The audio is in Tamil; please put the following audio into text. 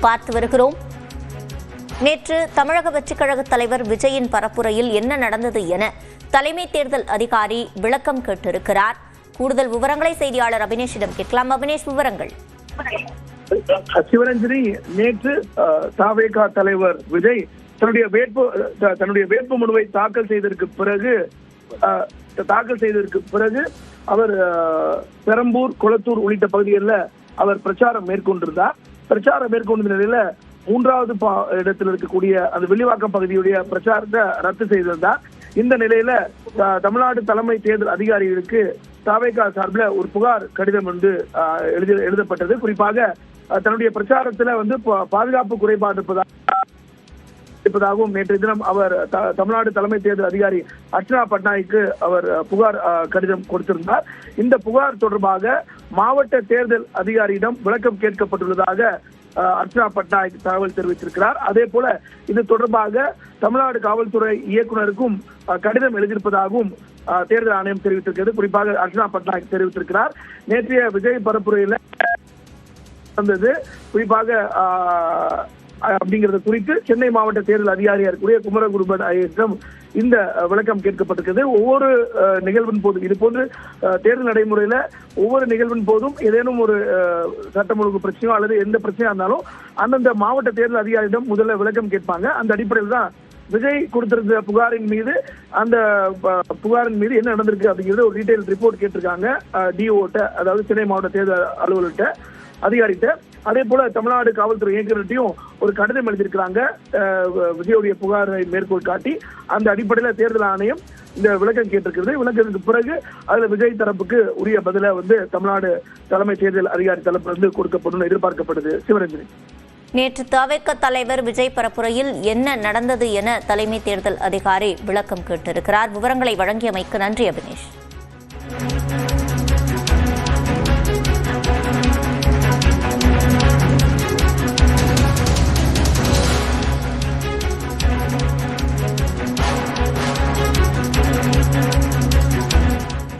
பார்த்து வருகிறோம். நேற்று தமிழக வெற்றிக் கழக தலைவர் விஜயின் பரப்புரையில் என்ன நடந்தது என தலைமை தேர்தல் அதிகாரி விளக்கம் கேட்டிருக்கிறார். கூடுதல் விவரங்களை செய்தியாளர் அபினேஷிடம் கேட்கலாம். அபினேஷ், விவரங்கள். சிவரஞ்சனி, நேற்று தவேக தலைவர் விஜய் தன்னுடைய வேட்பு மனுவை தாக்கல் செய்ததற்கு பிறகு அவர் பெரம்பூர், கொளத்தூர் உள்ளிட்ட பகுதிகளில் அவர் பிரச்சாரம் மேற்கொண்டிருந்தார். பிரச்சாரம் மேற்கொண்ட நிலையில மூன்றாவது இடத்தில் இருக்கக்கூடிய அந்த வில்லிவாக்கம் பகுதியுடைய பிரச்சாரத்தை ரத்து செய்திருந்தார். இந்த நிலையில தமிழ்நாடு தலைமை தேர்தல் அதிகாரிகளுக்கு தவேக சார்பில் ஒரு புகார் கடிதம் எழுதப்பட்டது. குறிப்பாக தன்னுடைய பிரச்சாரத்துல பாதுகாப்பு குறைபாடு இருப்பதாகவும் நேற்றைய தினம் அவர் தமிழ்நாடு தலைமை தேர்தல் அதிகாரி அர்ச்சனா பட்நாயக்கு அவர் புகார் கடிதம் கொடுத்திருந்தார். இந்த புகார் தொடர்பாக மாவட்ட தேர்தல் அதிகாரியிடம் விளக்கம் கேட்கப்பட்டுள்ளதாக அர்ச்சனா பட்நாயக் தகவல் தெரிவித்திருக்கிறார். அதே போல இது தொடர்பாக தமிழ்நாடு காவல்துறை இயக்குநருக்கும் கடிதம் எழுதியிருப்பதாகவும் தேர்தல் ஆணையம் தெரிவித்திருக்கிறது. குறிப்பாக அர்ச்சனா பட்நாயக் தெரிவித்திருக்கிறார். நேற்றைய விஜய் பரப்புரையில் வந்தது குறிப்பாக அப்படிங்கிறது குறித்து சென்னை மாவட்ட தேர்தல் அதிகாரியா இருக்கக்கூடிய குமரகுருபன் ஐயரிடம் இந்த விளக்கம் கேட்கப்பட்டிருக்கிறது. ஒவ்வொரு நிகழ்வின் போதும் இது போன்று தேர்தல் நடைமுறையில ஒவ்வொரு நிகழ்வின் போதும் ஏதேனும் ஒரு சட்டம் ஒழுங்கு பிரச்சனையோ அல்லது எந்த பிரச்சனையா இருந்தாலும் அந்தந்த மாவட்ட தேர்தல் அதிகாரியிடம் முதல்ல விளக்கம் கேட்பாங்க. அந்த அடிப்படையில் தான் விஜய் கொடுத்திருந்த புகாரின் மீது என்ன நடந்திருக்கு அப்படிங்கிறது ஒரு டீடைல் ரிப்போர்ட் கேட்டிருக்காங்க டிஓட்ட, அதாவது சென்னை மாவட்ட தேர்தல் அலுவலர்கிட்ட, அதிகாரிகிட்ட. அதே போல தமிழ்நாடு காவல்துறை இயக்குநர்கிட்டையும் ஒரு கடிதம் எழுதியிருக்கிறாங்க விஜயோடைய புகாரை மேற்கோள் காட்டி. அந்த அடிப்படையில் தேர்தல் ஆணையம் இந்த விளக்கம் கேட்டிருக்கிறது. விளக்கத்துக்கு பிறகு அதுல விஜய் தரப்புக்கு உரிய பதில தமிழ்நாடு தலைமை தேர்தல் அதிகாரி தரப்பிலிருந்து கொடுக்கப்படும் எதிர்பார்க்கப்படுது. சிவரஞ்சனி, நேற்று தவேக தலைவர் விஜய் பரப்புரையில் என்ன நடந்தது என தலைமை தேர்தல் அதிகாரி விளக்கம் கேட்டிருக்கிறார். விவரங்களை வழங்கியமைக்கு நன்றி அபினேஷ்.